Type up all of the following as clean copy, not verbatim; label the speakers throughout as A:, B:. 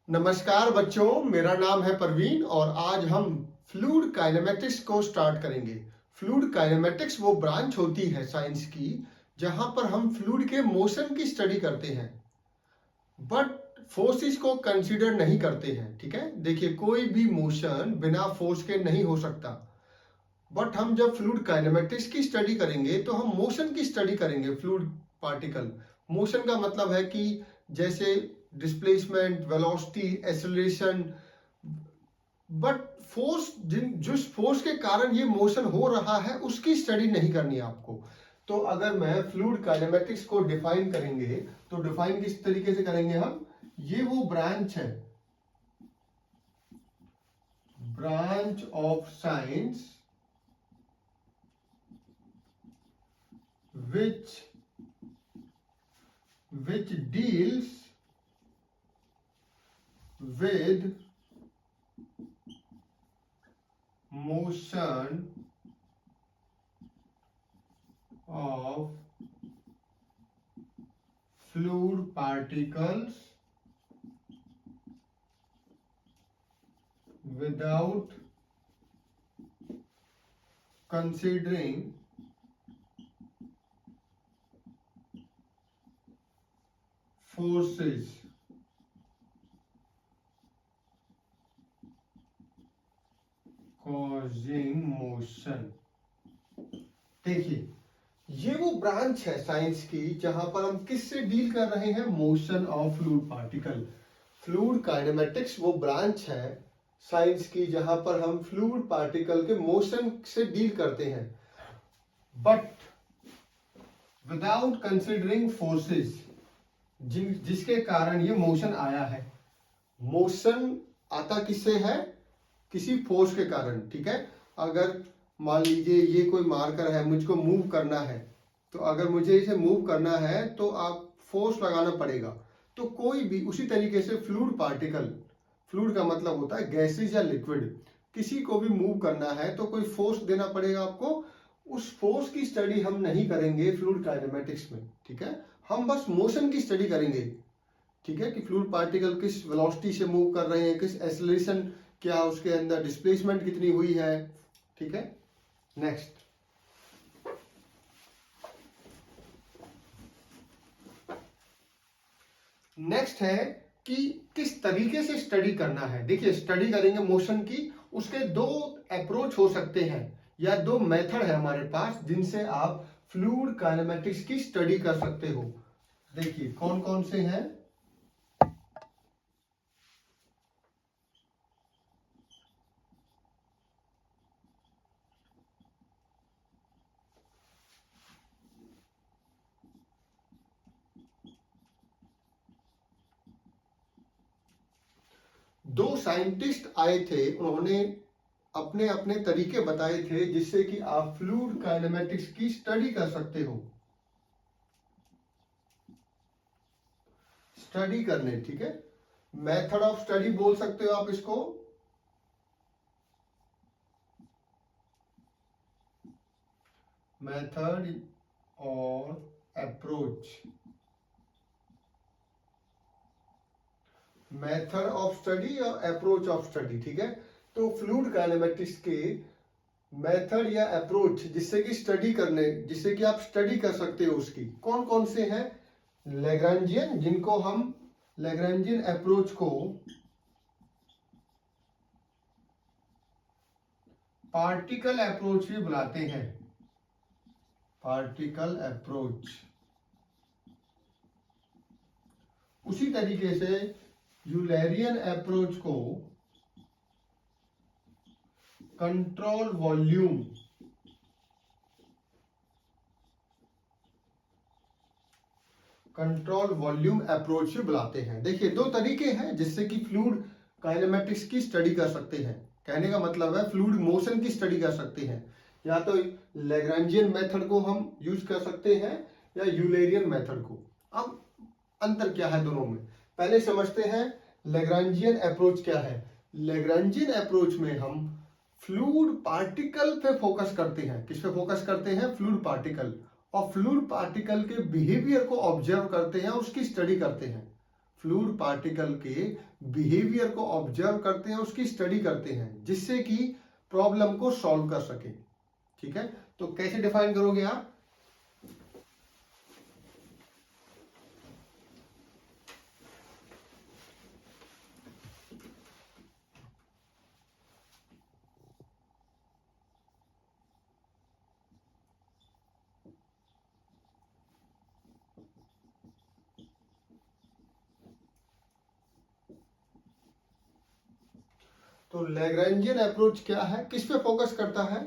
A: नमस्कार बच्चों, मेरा नाम है परवीन और आज हम फ्लूइड काइनेमेटिक्स को स्टार्ट करेंगे। फ्लूइड काइनेमेटिक्स वो ब्रांच होती है साइंस की जहां पर हम फ्लूइड के मोशन की स्टडी करते हैं, बट फोर्सेस को कंसीडर नहीं करते हैं। ठीक है, देखिए कोई भी मोशन बिना फोर्स के नहीं हो सकता। बट हम जब फ्लूइड काइनेमेटिक्स की स्टडी करेंगे तो हम मोशन की स्टडी करेंगे। फ्लूइड पार्टिकल मोशन का मतलब है कि जैसे displacement, velocity, acceleration, but force जिस फोर्स के कारण ये मोशन हो रहा है उसकी स्टडी नहीं करनी है आपको। तो अगर मैं फ्लूइड काइनेमेटिक्स को डिफाइन करेंगे तो डिफाइन किस तरीके से करेंगे हम, ये वो ब्रांच है, branch of science which deals with motion of fluid particles without considering forces causing motion। देखिए ये वो ब्रांच है साइंस की जहां पर हम किससे डील कर रहे हैं, motion of fluid particle. Fluid kinematics वो ब्रांच है साइंस की जहां पर हम फ्लूइड पार्टिकल के मोशन से डील करते हैं, बट विदाउट कंसिडरिंग फोर्सेस जिसके कारण ये मोशन आया है। मोशन आता किससे है, किसी फोर्स के कारण। ठीक है, अगर मान लीजिए ये कोई मार्कर है, मुझको मूव करना है, तो अगर मुझे इसे मूव करना है तो आप फोर्स लगाना पड़ेगा। तो कोई भी उसी तरीके से फ्लूइड पार्टिकल, फ्लूइड का मतलब होता है गैसेज या लिक्विड, किसी को भी मूव करना है तो कोई फोर्स देना पड़ेगा आपको। उस फोर्स की स्टडी हम नहीं करेंगे फ्लूइड काइनेमेटिक्स में। ठीक है, हम बस मोशन की स्टडी करेंगे। ठीक है, कि फ्लूइड पार्टिकल किस वेलोसिटी से मूव कर रहे हैं, किस एक्सेलरेशन, क्या उसके अंदर डिस्प्लेसमेंट कितनी हुई है। ठीक है, नेक्स्ट नेक्स्ट है कि किस तरीके से स्टडी करना है। देखिए स्टडी करेंगे मोशन की, उसके दो अप्रोच हो सकते हैं या दो मेथड है हमारे पास जिनसे आप फ्लूइड काइनेमेटिक्स की स्टडी कर सकते हो। देखिए कौन कौन से हैं। दो साइंटिस्ट आए थे, उन्होंने अपने अपने तरीके बताए थे जिससे कि आप फ्लूइड काइनेमेटिक्स की स्टडी कर सकते हो। स्टडी करने, ठीक है, मेथड ऑफ स्टडी बोल सकते हो आप इसको। मेथड और अप्रोच, मेथड ऑफ स्टडी और अप्रोच ऑफ स्टडी। ठीक है, तो फ्लूइड काइनेमेटिक्स के मेथड या अप्रोच जिससे कि स्टडी करने, जिससे कि आप स्टडी कर सकते हो, उसकी कौन कौन से हैं। लैग्रैंजियन, जिनको हम लैग्रैंजियन अप्रोच को पार्टिकल अप्रोच भी बुलाते हैं, पार्टिकल अप्रोच। उसी तरीके से यूलरियन अप्रोच को control volume, control volume approach भी बुलाते हैं। देखिए दो तरीके हैं जिससे कि फ्लूइड काइनेमेटिक्स की स्टडी कर सकते हैं। कहने का मतलब है फ्लूइड मोशन की स्टडी कर सकते हैं, या तो लैग्रैंजियन मेथड को हम यूज कर सकते हैं या यूलरियन मेथड को। अब अंतर क्या है दोनों में, पहले समझते हैं लैग्रैंजियन अप्रोच क्या है। लैग्रैंजियन अप्रोच में हम फ्लूइड पार्टिकल पे फोकस करते हैं। किस पे फोकस करते हैं, फ्लूइड पार्टिकल, और फ्लूइड पार्टिकल के बिहेवियर को ऑब्जर्व करते हैं, उसकी स्टडी करते हैं। फ्लूइड पार्टिकल के बिहेवियर को ऑब्जर्व करते हैं, उसकी स्टडी करते हैं, जिससे कि प्रॉब्लम को सॉल्व कर सके। ठीक है, तो कैसे डिफाइन करोगे आप? तो लैग्रेंजियन अप्रोच क्या है, किस पे फोकस करता है?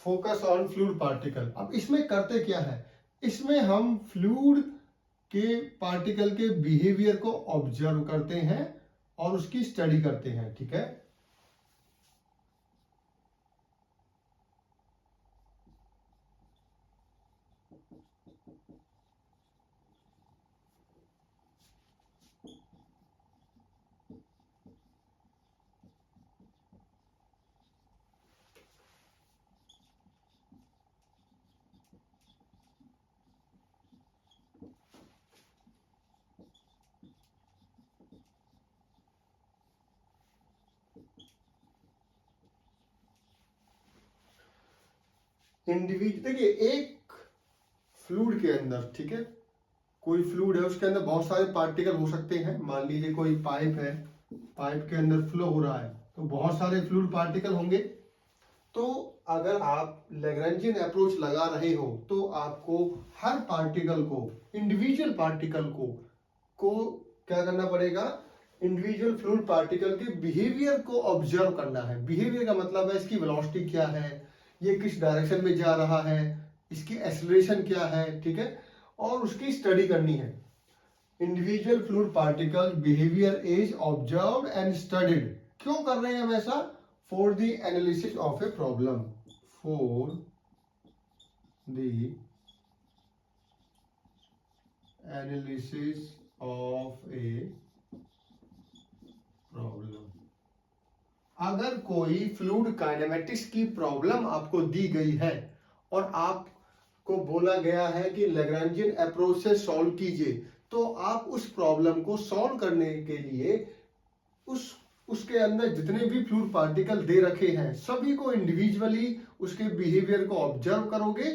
A: Focus on fluid particle. अब इसमें करते क्या है, इसमें हम फ्लूइड के पार्टिकल के बिहेवियर को ऑब्जर्व करते हैं और उसकी स्टडी करते हैं। ठीक है, इंडिविजुअल देखिए, एक फ्लूइड के अंदर, ठीक है, कोई फ्लूइड है, उसके अंदर बहुत सारे पार्टिकल हो सकते हैं। मान लीजिए कोई पाइप है, पाइप के अंदर फ्लो हो रहा है, तो बहुत सारे फ्लूइड पार्टिकल होंगे। तो अगर आप लैग्रेंजियन अप्रोच लगा रहे हो तो आपको हर पार्टिकल को, इंडिविजुअल पार्टिकल को क्या करना पड़ेगा, इंडिविजुअल फ्लूइड पार्टिकल के बिहेवियर को ऑब्जर्व करना है। बिहेवियर का मतलब है इसकी वेलोसिटी क्या है, ये किस डायरेक्शन में जा रहा है, इसकी एक्सेलरेशन क्या है, ठीक है, और उसकी स्टडी करनी है। Individual fluid particle behaviour is observed and studied. क्यों कर रहे हैं हम ऐसा? For the analysis of a problem, for the analysis of a problem. अगर कोई फ्लूइड काइनेमेटिक्स की प्रॉब्लम आपको दी गई है और आपको बोला गया है कि लैग्रेंजियन अप्रोच से सॉल्व कीजिए, तो आप उस प्रॉब्लम को सॉल्व करने के लिए उसके अंदर जितने भी फ्लूइड पार्टिकल दे रखे हैं सभी को इंडिविजुअली उसके बिहेवियर को ऑब्जर्व करोगे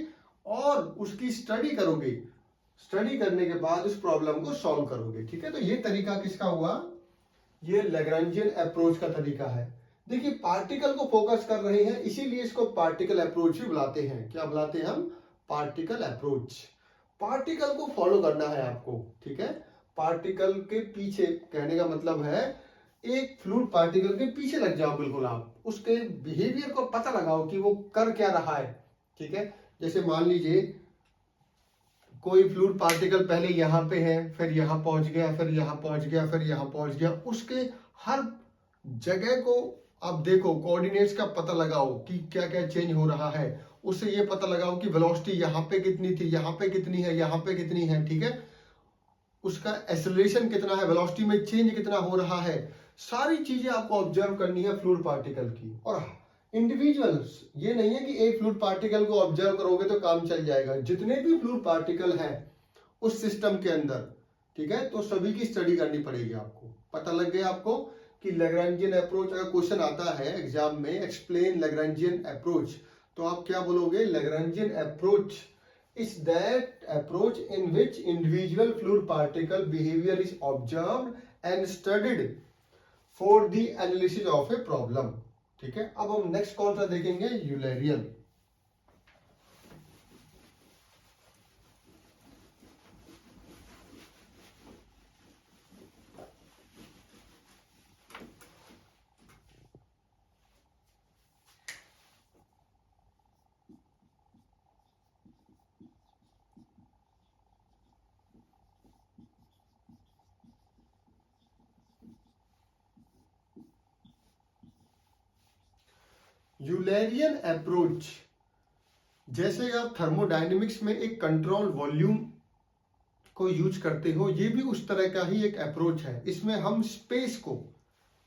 A: और उसकी स्टडी करोगे। स्टडी करने के बाद उस प्रॉब्लम को सॉल्व करोगे। ठीक है, तो ये तरीका किसका हुआ? ये लैग्रेंजियन अप्रोच का तरीका है। देखिए, पार्टिकल को फोकस कर रहे हैं, इसीलिए इसको पार्टिकल अप्रोच भी बुलाते हैं। क्या बुलाते हैं हम? Particle approach. पार्टिकल को फॉलो करना है आपको। ठीक है, पार्टिकल के पीछे, कहने का मतलब है एक फ्लूइड पार्टिकल के पीछे लग जाओ, बिल्कुल आप उसके बिहेवियर को पता लगाओ कि वो कर क्या रहा है। ठीक है, जैसे मान लीजिए कोई फ्लूइड पार्टिकल पहले यहाँ पे है, फिर यहाँ पहुंच गया, फिर यहाँ पहुंच गया, फिर यहाँ पहुंच गया, उसके हर जगह को आप देखो, कोऑर्डिनेट्स का पता लगाओ कि क्या क्या चेंज हो रहा है। उससे ये पता लगाओ कि वेलोसिटी यहाँ पे कितनी थी, यहाँ पे कितनी है, यहाँ पे कितनी है। ठीक है, उसका एक्सेलरेशन कितना है, वेलोसिटी में चेंज कितना हो रहा है। सारी चीजें आपको ऑब्जर्व करनी है फ्लूइड पार्टिकल की। और इंडिविजुअल्स, ये नहीं है कि एक फ्लूइड पार्टिकल को ऑब्जर्व करोगे तो काम चल जाएगा। जितने भी फ्लूइड पार्टिकल हैं उस सिस्टम के अंदर, ठीक है, तो सभी की स्टडी करनी पड़ेगी आपको। पता लग गया आपको कि लैग्रेंजियन अप्रोच, अगर क्वेश्चन आता है एग्जाम में, एक्सप्लेन लैग्रेंजियन अप्रोच, तो आप क्या बोलोगे? Lagrangian approach is that approach in which individual fluid particle behavior is observed and studied for the analysis of a problem। ठीक है, अब हम नेक्स्ट कौन सा देखेंगे? यूलेरियन। यूलेरियन अप्रोच, जैसे आप थर्मोडायनेमिक्स में एक कंट्रोल वॉल्यूम को यूज करते हो, ये भी उस तरह का ही एक अप्रोच है। इसमें हम स्पेस को,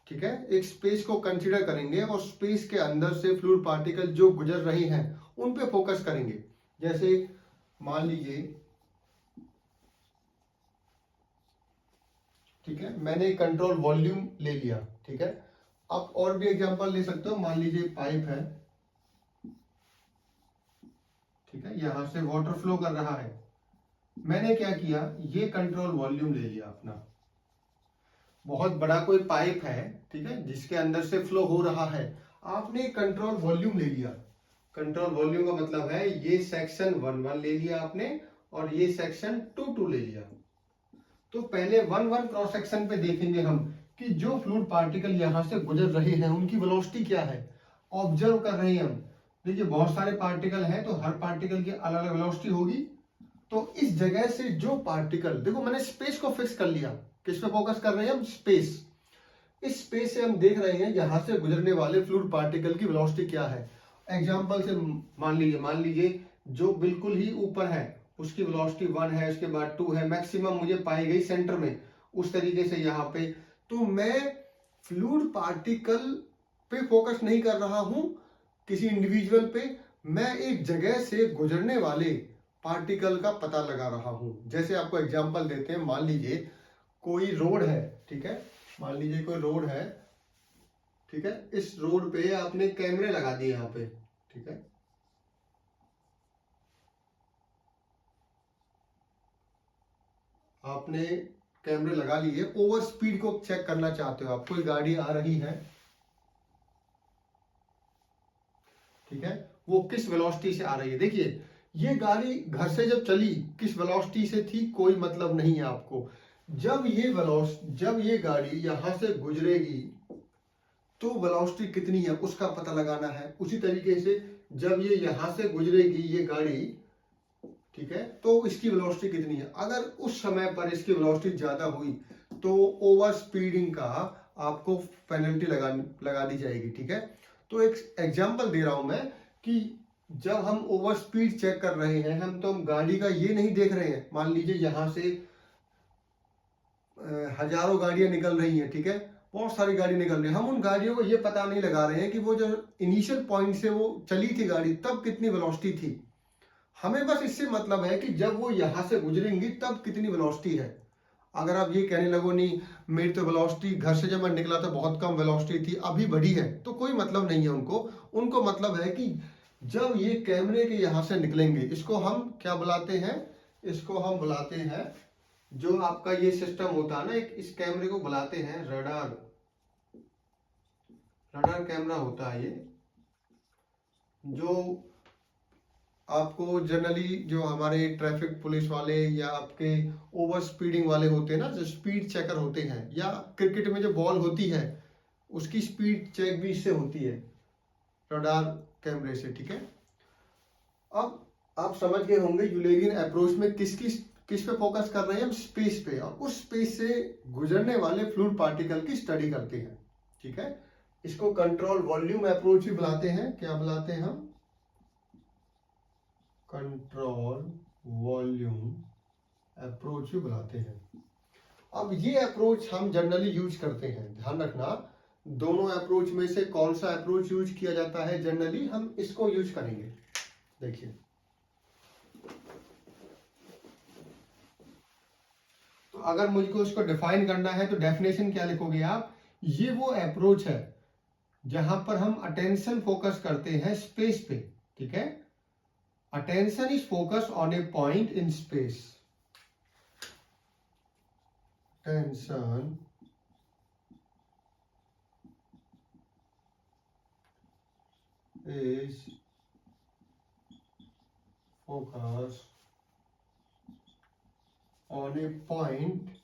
A: ठीक है, एक स्पेस को कंसीडर करेंगे और स्पेस के अंदर से फ्लूइड पार्टिकल जो गुजर रहे हैं उन पे फोकस करेंगे। जैसे मान लीजिए, ठीक है, मैंने कंट्रोल वॉल्यूम ले लिया, ठीक है। अब और भी एग्जांपल ले सकते हो। मान लीजिए पाइप है, ठीक है, यहां से वाटर फ्लो कर रहा है। मैंने क्या किया, ये कंट्रोल वॉल्यूम ले लिया अपना। बहुत बड़ा कोई पाइप है, ठीक है, जिसके अंदर से फ्लो हो रहा है। आपने कंट्रोल वॉल्यूम ले लिया। कंट्रोल वॉल्यूम का मतलब है ये सेक्शन 1 1 ले लिया आपने और ये सेक्शन 2 2 ले लिया। तो पहले 1 1 क्रॉस सेक्शन पे देखेंगे हम कि जो फ्लूइड पार्टिकल यहां से गुजर रहे हैं उनकी वेलोसिटी क्या है। ऑब्जर्व कर रहे हैं हम। देखिए बहुत सारे पार्टिकल हैं तो हर पार्टिकल की अलग अलग वेलोसिटी होगी। तो इस जगह से जो पार्टिकल, देखो मैंने स्पेस को फिक्स कर लिया। किस पे फोकस कर रहे हैं हम, स्पेस। इस स्पेस से हम देख रहे हैं यहां से गुजरने वाले फ्लूइड पार्टिकल की वेलोसिटी क्या है। एग्जांपल से मान लीजिए जो बिल्कुल ही ऊपर है उसकी वेलोसिटी 1 है, उसके बाद 2 है, मैक्सिमम मुझे पाई गई सेंटर में। उस तरीके से यहाँ पे तो मैं फ्लूइड पार्टिकल पे फोकस नहीं कर रहा हूं किसी इंडिविजुअल पे, मैं एक जगह से गुजरने वाले पार्टिकल का पता लगा रहा हूं। जैसे आपको एग्जांपल देते हैं, मान लीजिए कोई रोड है, ठीक है, मान लीजिए कोई रोड है, ठीक है, इस रोड पे आपने कैमरे लगा दिए यहाँ पे, ठीक है, आपने कैमरे लगा लिए। ओवर स्पीड को चेक करना चाहते हो आप, कोई गाड़ी आ रही है, ठीक है, वो किस वेलोसिटी से आ रही है। देखिए ये गाड़ी घर से जब चली किस वेलोसिटी से थी कोई मतलब नहीं है आपको। जब ये गाड़ी यहां से गुजरेगी तो वेलोसिटी कितनी है उसका पता लगाना है। उसी तरीके से जब ये यहां से गुजरेगी ये गाड़ी, ठीक है, तो इसकी वेलोसिटी कितनी है। अगर उस समय पर इसकी वेलोसिटी ज्यादा हुई तो ओवर स्पीडिंग का आपको पेनल्टी लगा दी जाएगी, ठीक है। तो एक एग्जांपल दे रहा हूं मैं कि जब हम ओवर स्पीड चेक कर रहे हैं हम, तो हम गाड़ी का ये नहीं देख रहे हैं। मान लीजिए यहां से हजारों गाड़ियां निकल रही हैं, ठीक है, बहुत सारी गाड़ी निकल रही है, हम उन गाड़ियों को ये पता नहीं लगा रहे हैं कि वो जो इनिशियल पॉइंट से वो चली थी गाड़ी तब कितनी वेलोसिटी थी। हमें बस इससे मतलब है कि जब वो यहां से गुजरेंगी तब कितनी वेलोसिटी है। अगर आप ये कहने लगो नहीं मेरी तो वेलोसिटी घर से जब मैं निकला था बहुत कम वेलोसिटी थी अभी बढ़ी है, तो कोई मतलब नहीं है उनको मतलब है कि जब ये कैमरे के यहां से निकलेंगे, इसको हम क्या बुलाते हैं, इसको हम बुलाते हैं, जो आपका ये सिस्टम होता है ना, एक इस कैमरे को बुलाते हैं रडार। रडार कैमरा होता है ये, जो आपको जनरली जो हमारे ट्रैफिक पुलिस वाले या आपके ओवर स्पीडिंग वाले होते हैं ना, जो स्पीड चेकर होते हैं, या क्रिकेट में जो बॉल होती है उसकी स्पीड चेक भी इससे होती है, रडार कैमरे से, ठीक है। अब आप समझ गए होंगे यूलेरियन अप्रोच में किस पे फोकस कर रहे हैं हम, स्पेस पे, और उस स्पेस से गुजरने वाले फ्लूइड पार्टिकल की स्टडी करते हैं, ठीक है। इसको कंट्रोल वॉल्यूम अप्रोच भी बुलाते हैं। क्या बुलाते हैं हम, कंट्रोल वॉल्यूम अप्रोच भी बुलाते हैं। अब ये अप्रोच हम जनरली यूज करते हैं, ध्यान रखना दोनों अप्रोच में से कौन सा अप्रोच यूज किया जाता है, जनरली हम इसको यूज करेंगे। देखिए तो अगर मुझको इसको डिफाइन करना है तो डेफिनेशन क्या लिखोगे आप, ये वो अप्रोच है जहां पर हम अटेंशन फोकस करते हैं स्पेस पे, ठीक है। Attention is focused on a point in space. Attention is focused on a point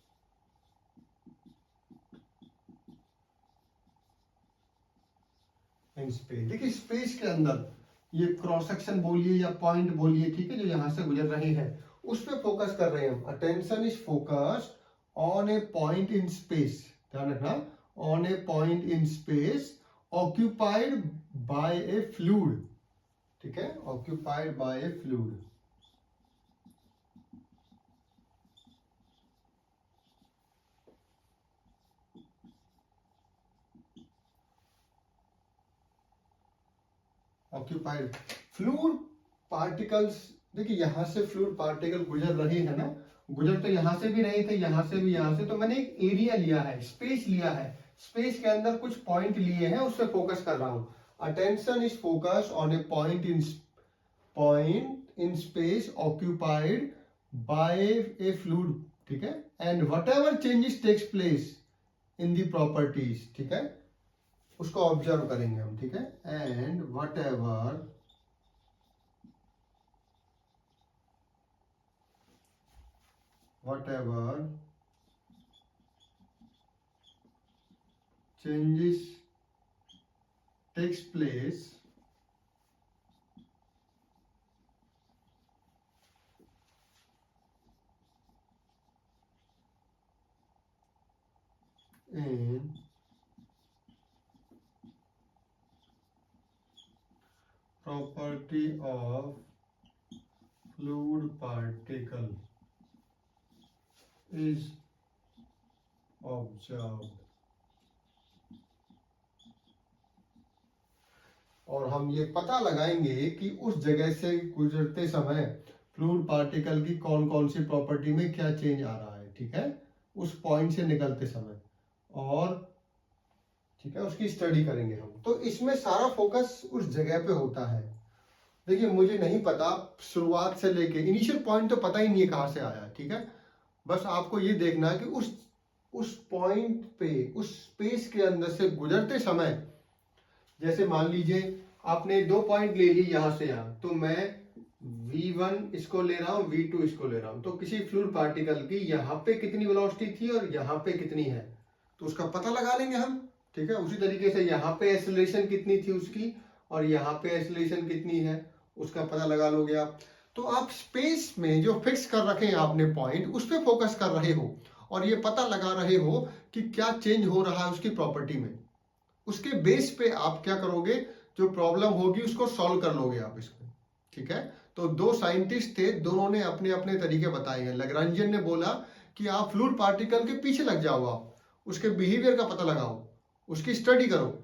A: in space. देखिए स्पेस के अंदर ये क्रॉस सेक्शन बोलिए या पॉइंट बोलिए, ठीक है, जो यहां से गुजर रहे हैं उस पे फोकस कर रहे हैं हम। Attention is focused on a point in space, ध्यान रखना, on a point in space occupied by a fluid, ठीक है, occupied by a fluid. Occupied fluid particles. देखिए यहाँ से फ्लूइड पार्टिकल गुजर रहे हैं ना, गुजर तो यहाँ से भी रहे थे, यहाँ से भी, यहाँ से। तो मैंने एक एरिया लिया है, स्पेस लिया है, स्पेस के अंदर कुछ पॉइंट लिए हैं, उस पर फोकस कर रहा हूं। Attention is focus on a point in space occupied by a fluid, ठीक है। And whatever changes takes place in the properties, ठीक है, उसको ऑब्जर्व करेंगे हम, ठीक है। And whatever changes takes place in property of fluid particle is observed। और हम ये पता लगाएंगे कि उस जगह से गुजरते समय फ्लूइड पार्टिकल की कौन कौन सी प्रॉपर्टी में क्या चेंज आ रहा है, ठीक है, उस पॉइंट से निकलते समय, और ठीक है उसकी स्टडी करेंगे हम। तो इसमें सारा फोकस उस जगह पे होता है। देखिए मुझे नहीं पता शुरुआत से लेके इनिशियल पॉइंट तो पता ही नहीं है कहाँ से आया, ठीक है। बस आपको ये देखना है कि उस पॉइंट पे, उस स्पेस के अंदर से गुजरते समय, जैसे मान लीजिए आपने 2 पॉइंट ले लिए यहाँ से यहाँ, तो मैं v1 इसको ले रहा हूँ, v2 इसको ले रहा हूँ। तो किसी फ्लूइड पार्टिकल की यहाँ पे कितनी वेलोसिटी थी और यहाँ पे कितनी है, तो उसका पता लगा लेंगे हम, ठीक है। उसी तरीके से यहाँ पे एक्सेलरेशन कितनी थी उसकी और यहाँ पे एक्सेलरेशन कितनी है, उसका पता लगा लोगे आप। तो आप स्पेस में जो फिक्स कर रखे हैं आपने पॉइंट, उस पर फोकस कर रहे हो और ये पता लगा रहे हो कि क्या चेंज हो रहा है उसकी प्रॉपर्टी में। उसके बेस पे आप क्या करोगे, जो प्रॉब्लम होगी उसको सॉल्व कर लोगे आप इसको, ठीक है। तो 2 साइंटिस्ट थे, दोनों ने अपने अपने तरीके बताए हैं। लैग्रांजियन ने बोला कि आप फ्लूइड पार्टिकल के पीछे लग जाओ, आप उसके बिहेवियर का पता लगाओ, उसकी स्टडी करो।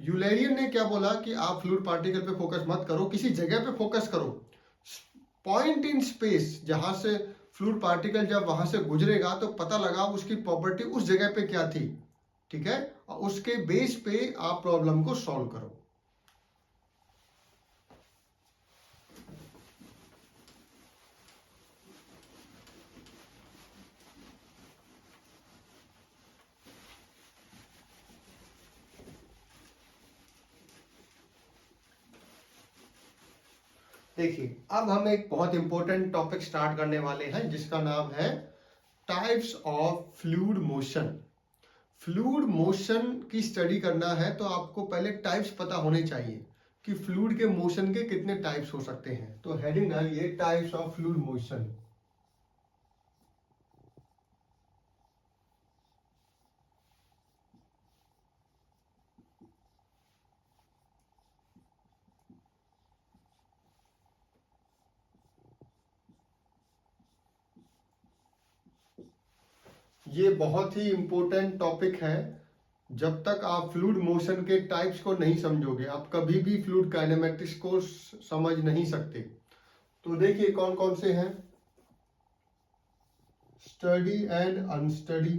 A: यूलेरियन ने क्या बोला कि आप फ्लूइड पार्टिकल पे फोकस मत करो, किसी जगह पे फोकस करो, पॉइंट इन स्पेस, जहां से फ्लूइड पार्टिकल जब वहां से गुजरेगा तो पता लगाओ उसकी प्रॉपर्टी उस जगह पे क्या थी, ठीक है, और उसके बेस पे आप प्रॉब्लम को सॉल्व करो। देखिए अब हम एक बहुत इंपॉर्टेंट टॉपिक स्टार्ट करने वाले हैं जिसका नाम है types of fluid motion. Fluid motion की स्टडी करना है तो आपको पहले टाइप्स पता होने चाहिए कि फ्लूइड के मोशन के कितने टाइप्स हो सकते हैं। तो हेडिंग डालिए टाइप्स ऑफ फ्लूइड मोशन। ये बहुत ही इंपॉर्टेंट टॉपिक है। जब तक आप फ्लूइड मोशन के टाइप्स को नहीं समझोगे आप कभी भी फ्लूइड काइनेमेटिक्स को समझ नहीं सकते। तो देखिए कौन कौन से हैं, study and unsteady,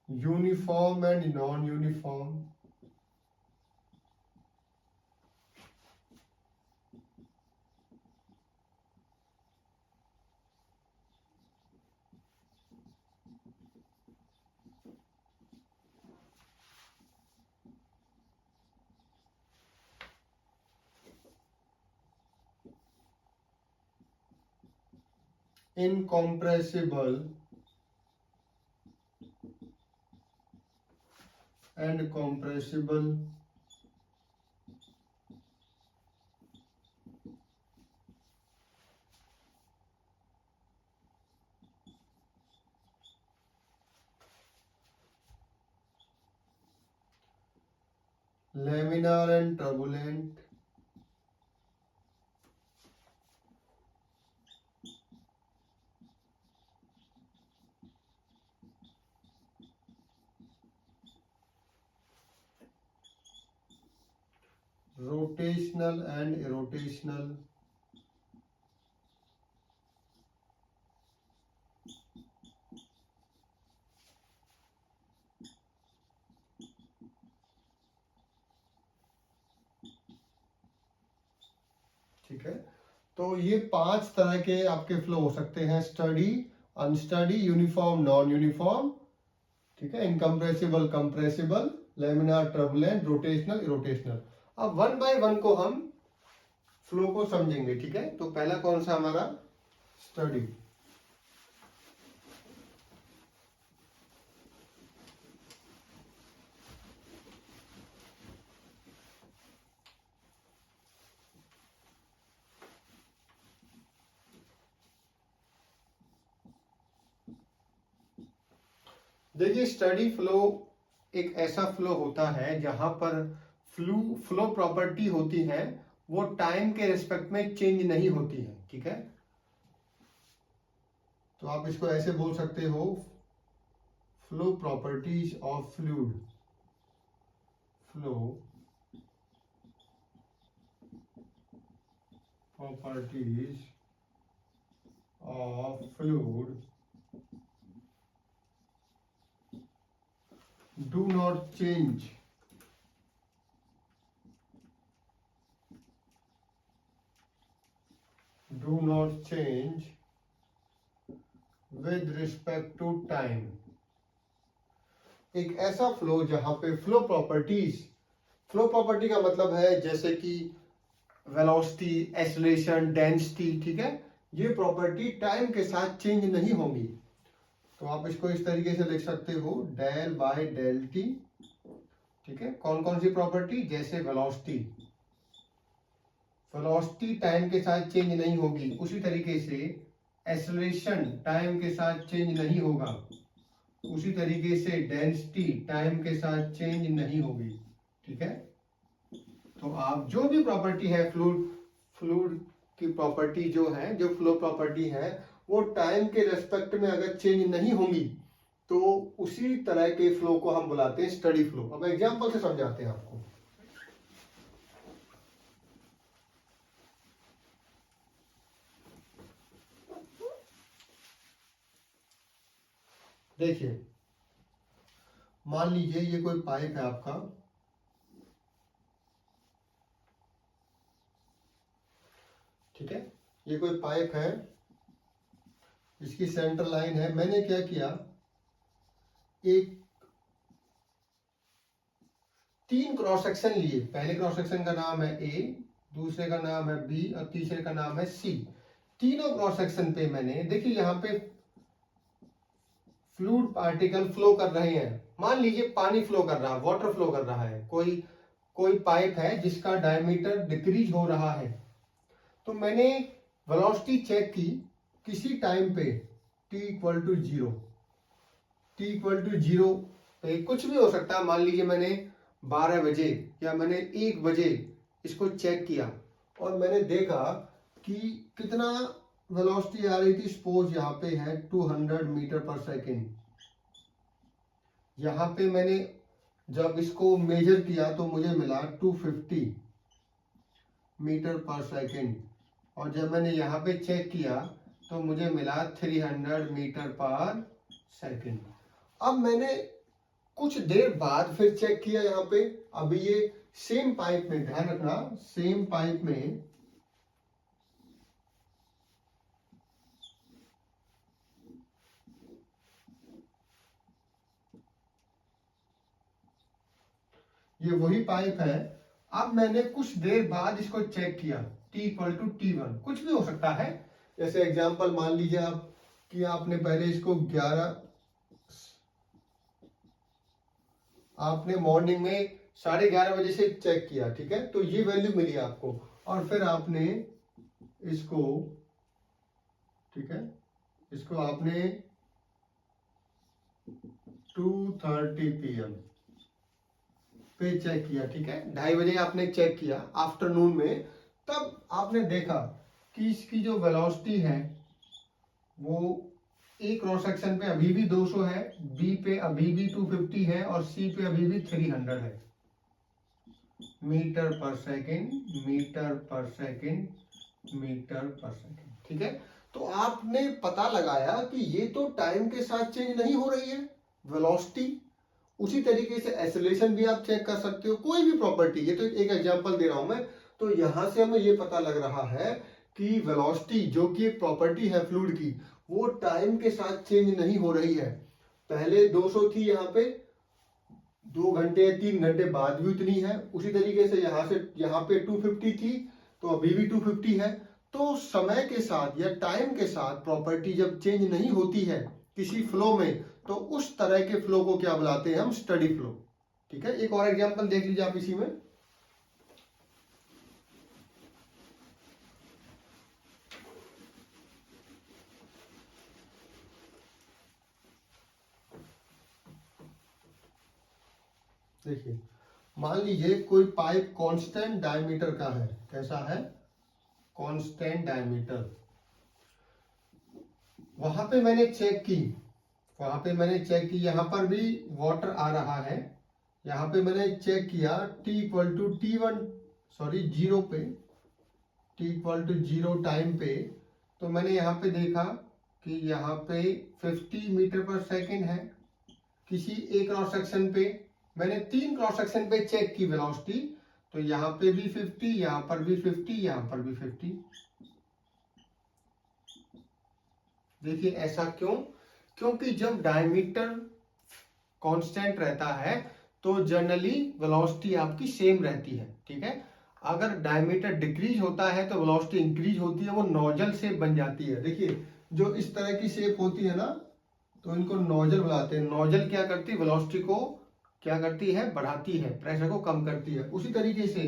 A: uniform and non uniform, incompressible and compressible, laminar and turbulent, rotational and irrotational, ठीक है। तो ये 5 तरह के आपके फ्लो हो सकते हैं, study, unsteady, uniform, non uniform, ठीक है, incompressible, compressible, laminar, turbulent, rotational, irrotational. अब वन बाय वन को हम फ्लो को समझेंगे, ठीक है। तो पहला कौन सा हमारा, स्टडी। देखिए, स्टडी फ्लो एक ऐसा फ्लो होता है जहां पर फ्लो प्रॉपर्टी होती है वो टाइम के रिस्पेक्ट में चेंज नहीं होती है, ठीक है। तो आप इसको ऐसे बोल सकते हो, flow properties of fluid, flow properties of fluid do not change with respect to time। एक ऐसा फ्लो जहां पे फ्लो प्रॉपर्टी का मतलब है जैसे कि वेलोसिटी, एक्सेलरेशन, डेंसिटी, ठीक है, ये प्रॉपर्टी टाइम के साथ चेंज नहीं होंगी। तो आप इसको इस तरीके से लिख सकते हो, डेल बाय डेल टी, ठीक है। कौन कौन सी प्रॉपर्टी, जैसे वेलोसिटी टाइम के साथ चेंज नहीं होगी, उसी तरीके से एक्सेलरेशन टाइम के साथ चेंज नहीं होगा, उसी तरीके से डेंसिटी टाइम के साथ चेंज नहीं होगी, ठीक है। तो आप जो भी प्रॉपर्टी है फ्लूइड की प्रॉपर्टी जो है, जो फ्लो प्रॉपर्टी है, वो टाइम के रेस्पेक्ट में अगर चेंज नहीं होंगी तो उसी तरह के फ्लो को हम बुलाते हैं स्टडी फ्लो। अब एग्जांपल से समझाते हैं आपको। देखिए, मान लीजिए ये कोई पाइप है आपका, ठीक है, ये कोई पाइप है, इसकी सेंटर लाइन है। मैंने क्या किया, एक 3 क्रॉस सेक्शन लिए। पहले क्रॉस सेक्शन का नाम है ए, दूसरे का नाम है बी और तीसरे का नाम है सी। तीनों क्रॉस सेक्शन पे मैंने, देखिए यहाँ पे फ्लूइड पार्टिकल फ्लो कर रहे हैं। मान लीजिए पानी फ्लो कर रहा है, वाटर फ्लो कर रहा है, कोई पाइप है जिसका डायमीटर डिक्रीज हो रहा है। तो मैंने वेलोसिटी चेक की किसी टाइम पे t equal to 0, t equal to 0 पे कुछ भी हो सकता है। मान लीजिए मैंने 12 बजे या मैंने 1 बजे इसको चेक किया और मैंने देखा कि कितना वेलोसिटी आ रही थी। सपोज यहाँ पे है 200 मीटर पर सेकेंड। यहाँ पे मैंने जब इसको मेजर किया तो मुझे मिला 250 मीटर पर सेकेंड, और जब मैंने यहाँ पे चेक किया तो मुझे मिला 300 मीटर पर सेकेंड। अब मैंने कुछ देर बाद फिर चेक किया यहाँ पे, अभी ये सेम पाइप में, ध्यान रखना, सेम पाइप में ये वही पाइप है। अब मैंने कुछ देर बाद इसको चेक किया, t इक्वल टू T1, कुछ भी हो सकता है। जैसे एग्जांपल मान लीजिए आप कि आपने पहले इसको 11, आपने मॉर्निंग में 11:30 बजे से चेक किया, ठीक है, तो ये वैल्यू मिली आपको। और फिर आपने इसको, ठीक है, इसको आपने 2:30 PM पे चेक किया, ठीक है, 2:30 बजे आपने चेक किया आफ्टरनून में, तब आपने देखा कि इसकी जो वेलोसिटी है वो ए क्रॉस सेक्शन पे अभी भी 200 है, बी पे अभी भी 250 है और सी पे अभी भी 300 है, मीटर पर सेकेंड, मीटर पर सेकेंड, मीटर पर सेकेंड, ठीक है। तो आपने पता लगाया कि ये तो टाइम के साथ चेंज नहीं हो रही है वेलोसिटी। उसी तरीके से एक्सेलरेशन भी आप चेक कर सकते हो, कोई भी प्रॉपर्टी, ये तो एक एग्जांपल दे रहा हूं मैं। तो यहां से हमें ये पता लग रहा है कि वेलोसिटी जो कि एक प्रॉपर्टी है फ्लूइड की, वो टाइम के साथ चेंज नहीं हो रही है। पहले 200 थी, यहाँ पे 2 घंटे 3 घंटे बाद भी उतनी है। उसी तरीके से यहाँ पे 250 थी, तो अभी भी 250 है। तो समय के साथ या टाइम के साथ प्रॉपर्टी जब चेंज नहीं होती है किसी फ्लो में, तो उस तरह के फ्लो को क्या बुलाते हैं हम, स्टडी फ्लो, ठीक है। एक और एग्जांपल देख लीजिए आप इसी में। देखिए, मान लीजिए कोई पाइप कांस्टेंट डायमीटर का है। कैसा है, कांस्टेंट डायमीटर। वहां पे मैंने चेक की, यहां पर भी वाटर आ रहा है। यहां पे मैंने चेक किया t equal to T1, sorry 0 पे, t इक्वल टू 0 टाइम पे। तो मैंने यहाँ पे देखा कि यहाँ पे 50 मीटर पर सेकेंड है किसी एक क्रॉस सेक्शन पे। मैंने 3 क्रॉस सेक्शन पे चेक की वेलोसिटी, तो यहाँ पे भी 50, यहाँ पर भी 50, यहाँ पर भी 50। देखिए ऐसा क्यों, क्योंकि जब डायमीटर कांस्टेंट रहता है तो जनरली वेलोसिटी आपकी सेम रहती है, ठीक है। अगर डायमीटर डिक्रीज होता है तो वेलोसिटी इंक्रीज होती है, वो नोजल शेप बन जाती है। देखिए जो इस तरह की शेप होती है ना, तो इनको नोजल बुलाते हैं। नोजल क्या करती है, वेलोसिटी को क्या करती है, बढ़ाती है, प्रेशर को कम करती है। उसी तरीके से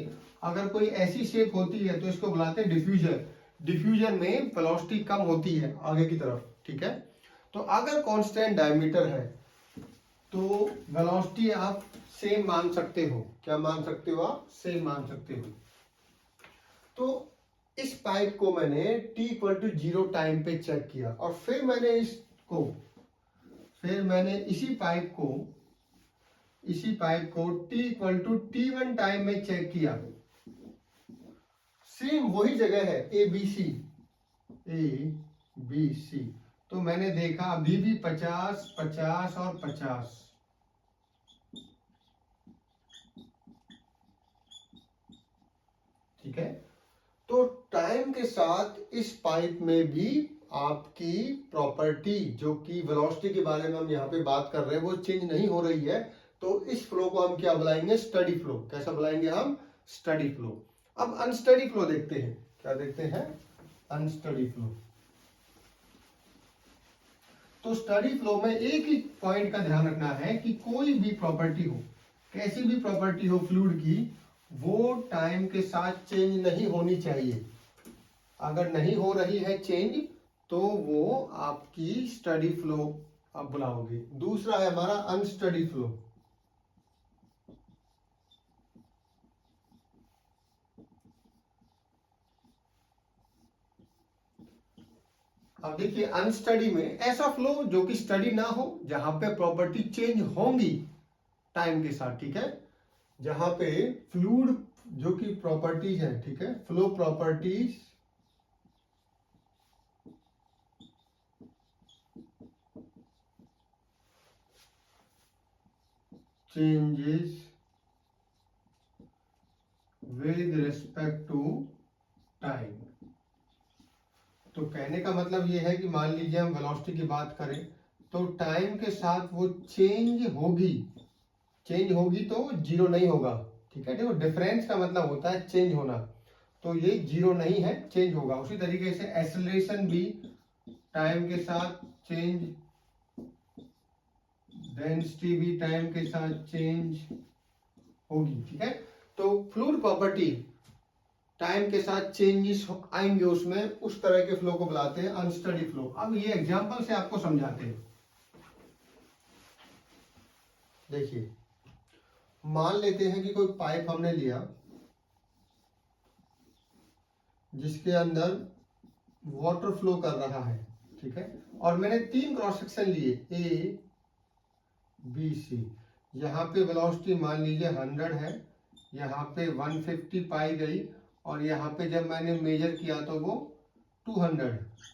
A: अगर कोई ऐसी शेप होती है तो इसको बुलाते हैं डिफ्यूजर। डिफ्यूजर में वेलोसिटी कम होती है आगे की तरफ, ठीक है। तो अगर कांस्टेंट डायमीटर है तो वेलोसिटी आप सेम मान सकते हो। क्या मान सकते हो आप, सेम मान सकते हो। तो इस पाइप को मैंने t इक्वल टू 0 टाइम पे चेक किया और फिर मैंने इसी पाइप को t equal to T1 time में चेक किया। सेम वही जगह है ए बी सी। तो मैंने देखा अभी भी 50, 50 और 50, ठीक है। तो टाइम के साथ इस पाइप में भी आपकी प्रॉपर्टी, जो कि वेलोसिटी के बारे में हम यहाँ पे बात कर रहे हैं, वो चेंज नहीं हो रही है। तो इस फ्लो को हम क्या बुलाएंगे, स्टडी फ्लो। कैसा बुलाएंगे हम, स्टडी फ्लो। अब अनस्टडी फ्लो देखते हैं। क्या देखते हैं, अनस्टडी फ्लो। तो स्टडी फ्लो में एक ही पॉइंट का ध्यान रखना है कि कोई भी प्रॉपर्टी हो, कैसी भी प्रॉपर्टी हो फ्लूइड की, वो टाइम के साथ चेंज नहीं होनी चाहिए। अगर नहीं हो रही है चेंज तो वो आपकी स्टडी फ्लो आप बुलाओगे। दूसरा है हमारा अनस्टडी फ्लो। अब देखिए अनस्टडी में ऐसा फ्लो जो कि स्टडी ना हो, जहां पे प्रॉपर्टी चेंज होंगी टाइम के साथ, ठीक है। जहां पे फ्लूइड जो कि प्रॉपर्टीज है, ठीक है, flow properties changes with respect to time. तो कहने का मतलब ये है कि मान लीजिए हम वेलोसिटी की बात करें तो टाइम के साथ वो चेंज होगी तो जीरो नहीं होगा, ठीक है। देखो डिफरेंस का मतलब होता है चेंज होना, तो ये जीरो नहीं है, चेंज होगा। उसी तरीके से एक्सेलरेशन भी टाइम के साथ चेंज, डेंसिटी भी टाइम के साथ चेंज होगी, ठीक है। तो फ्लूइड प्रॉपर्टी टाइम के साथ चेंजेस आएंगे उसमें, उस तरह के फ्लो को बुलाते हैं अनस्टडी फ्लो। अब ये एग्जांपल से आपको समझाते हैं। देखिए मान लेते हैं कि कोई पाइप हमने लिया जिसके अंदर वाटर फ्लो कर रहा है, ठीक है, और मैंने 3 क्रॉस सेक्शन लिए ए बी सी। यहाँ पे वेलोसिटी मान लीजिए 100 है, यहाँ पे 150 पाई गई, और यहाँ पे जब मैंने मेजर किया तो वो 200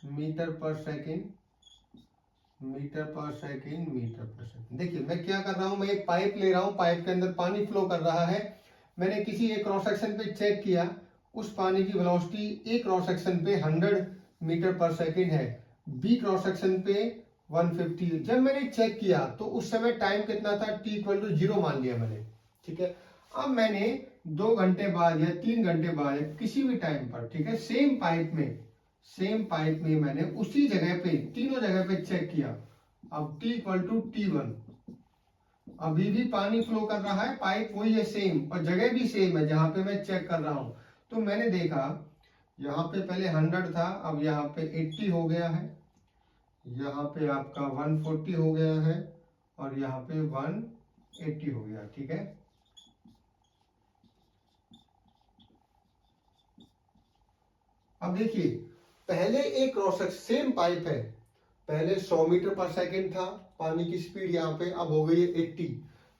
A: मीटर पर सेकेंड, मीटर पर सेकेंड, मीटर पर सेकेंड। देखिए मैं क्या कर रहा हूँ, मैं एक पाइप ले रहा हूँ, पाइप के अंदर पानी फ्लो कर रहा है, मैंने किसी एक क्रॉस सेक्शन पे चेक किया, उस पानी की वेलोसिटी एक क्रॉस सेक्शन पे 100 मीटर पर सेकेंड है, बी क्रॉस सेक्शन पे 150। जब मैंने चेक किया तो उस समय टाइम कितना था, t इक्वल टू 0 मान लिया मैंने, ठीक है। अब मैंने 2 घंटे बाद या 3 घंटे बाद किसी भी टाइम पर, ठीक है, सेम पाइप में मैंने उसी जगह पे, तीनों जगह पे चेक किया। अब t इक्वल टू t1, अभी भी पानी फ्लो कर रहा है, पाइप वही है सेम, और जगह भी सेम है जहां पे मैं चेक कर रहा हूं। तो मैंने देखा यहाँ पे पहले 100 था, अब यहाँ पे 80 हो गया है, यहाँ पे आपका 140 हो गया है, और यहाँ पे 180 हो गया, ठीक है। अब देखिए पहले एक क्रॉस सेक्शन, सेम पाइप है, पहले 100 मीटर पर सेकेंड था पानी की स्पीड, यहाँ पे अब हो गई है 80,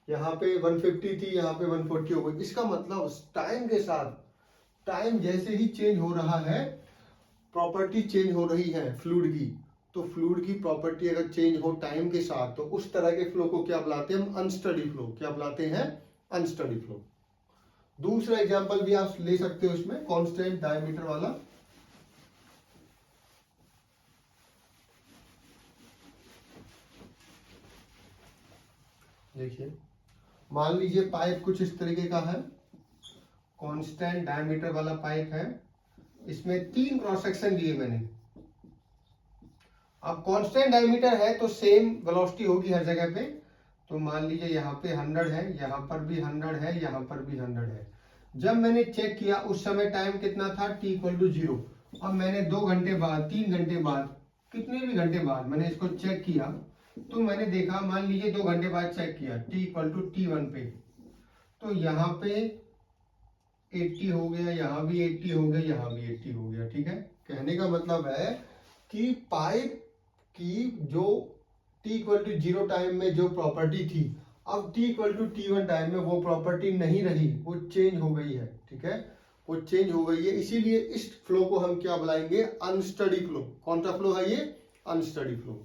A: यहाँ पे 150 थी, यहाँ पे 140 हो गई। इसका मतलब टाइम के साथ, टाइम जैसे ही चेंज हो रहा है, प्रॉपर्टी चेंज हो रही है फ्लूइड की। तो फ्लूइड की प्रॉपर्टी अगर चेंज हो टाइम के साथ, तो उस तरह के फ्लो को क्या बुलाते हैं हम, अनस्टडी फ्लो। क्या बुलाते हैं, अनस्टडी फ्लो। दूसरा एग्जांपल भी आप ले सकते हो इसमें, कांस्टेंट डायमीटर वाला। देखिए मान लीजिए पाइप कुछ इस तरीके का है, कांस्टेंट डायमीटर वाला पाइप है, इसमें 3 क्रॉस सेक्शन लिए मैंने। अब कांस्टेंट डायमीटर है तो सेम वेलोसिटी होगी हर जगह पे, तो मान लीजिए यहाँ पे 100 है, यहाँ पर भी 100 है, यहाँ पर भी 100 है। जब मैंने चेक किया उस समय टाइम कितना था, t इक्वल टू 0। अब मैंने 2 घंटे बाद, 3 घंटे बाद, कितने भी घंटे बाद मैंने इसको चेक किया, तो मैंने देखा, मान लीजिए 2 घंटे बाद चेक किया t इक्वल टू t1 पे, तो यहाँ पे 80 हो गया, यहाँ भी 80 हो गया, यहाँ भी 80 हो गया, ठीक है। कहने का मतलब है कि पाइप की जो t इक्वल टू 0 टाइम में जो प्रॉपर्टी थी, अब t equal to t1 time में वो प्रॉपर्टी नहीं रही, वो चेंज हो गई है, ठीक है, वो चेंज हो गई है। इसीलिए इस फ्लो को हम क्या बुलाएंगे, अनस्टडी फ्लो। कौन सा फ्लो है ये, अनस्टडी फ्लो।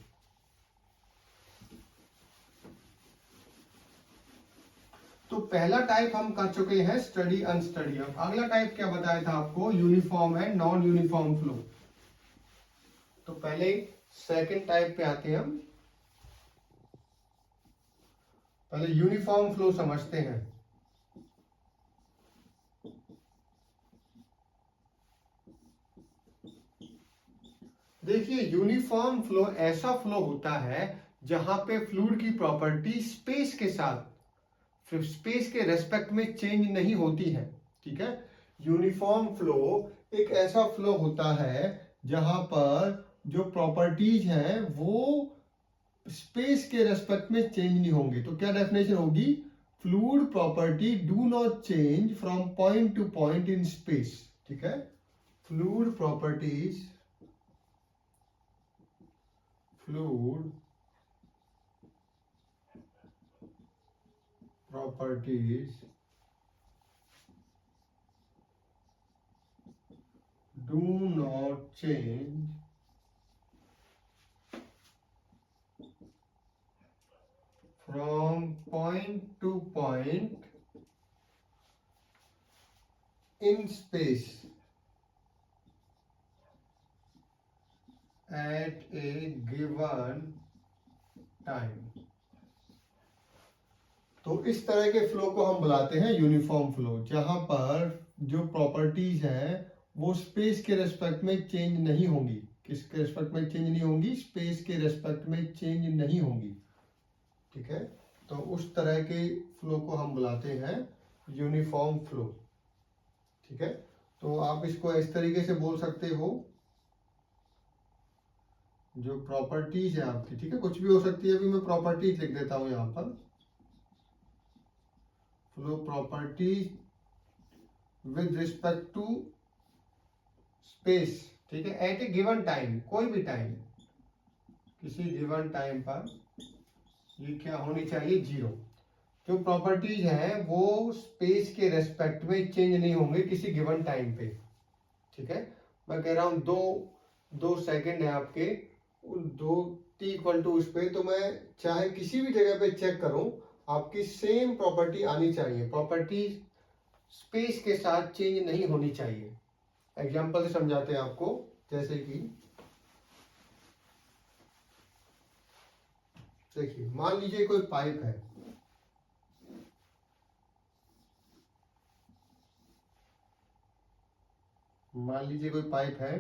A: तो पहला टाइप हम कर चुके हैं, स्टडी अनस्टडी। अब अगला टाइप क्या बताया था आपको, uniform and non uniform flow. तो पहले सेकंड टाइप पे आते हैं हम, पहले यूनिफॉर्म फ्लो समझते हैं। देखिए यूनिफॉर्म फ्लो ऐसा फ्लो होता है जहां पे फ्लूइड की प्रॉपर्टी स्पेस के साथ, स्पेस के रेस्पेक्ट में चेंज नहीं होती है, ठीक है। यूनिफॉर्म फ्लो एक ऐसा फ्लो होता है जहां पर जो प्रॉपर्टीज हैं वो स्पेस के रेस्पेक्ट में चेंज नहीं होंगे। तो क्या डेफिनेशन होगी, fluid property do not change from point two point in space, ठीक है। Fluid properties, fluid properties do not change from point to point in space at a given time। तो इस तरह के फ्लो को हम बुलाते हैं यूनिफॉर्म फ्लो, जहां पर जो प्रॉपर्टीज हैं वो स्पेस के रेस्पेक्ट में चेंज नहीं होंगी। किसके रेस्पेक्ट में चेंज नहीं होंगी, स्पेस के रेस्पेक्ट में चेंज नहीं होंगी, ठीक है। तो उस तरह के फ्लो को हम बुलाते हैं यूनिफॉर्म फ्लो, ठीक है। तो आप इसको इस तरीके से बोल सकते हो, जो प्रॉपर्टीज है आपकी, ठीक है, कुछ भी हो सकती है, अभी मैं प्रॉपर्टीज लिख देता हूं यहां पर। Flow properties with respect to space, ठीक है, एट ए गिवन टाइम, कोई भी टाइम, किसी गिवन टाइम पर ये क्या होनी चाहिए, जीरो। जो प्रॉपर्टीज हैं वो स्पेस के रेस्पेक्ट में चेंज नहीं होंगे किसी गिवन टाइम पे, ठीक है। मैं कह रहा हूं दो सेकंड है आपके, उन दो टी इक्वल टू उस पे, तो मैं चाहे किसी भी जगह पे चेक करूं, आपकी सेम प्रॉपर्टी आनी चाहिए, प्रॉपर्टी स्पेस के साथ चेंज नहीं होनी चाहिए। एग्जांपल से समझाते हैं आपको, जैसे कि देखिए, मान लीजिए कोई पाइप है, मान लीजिए कोई पाइप है।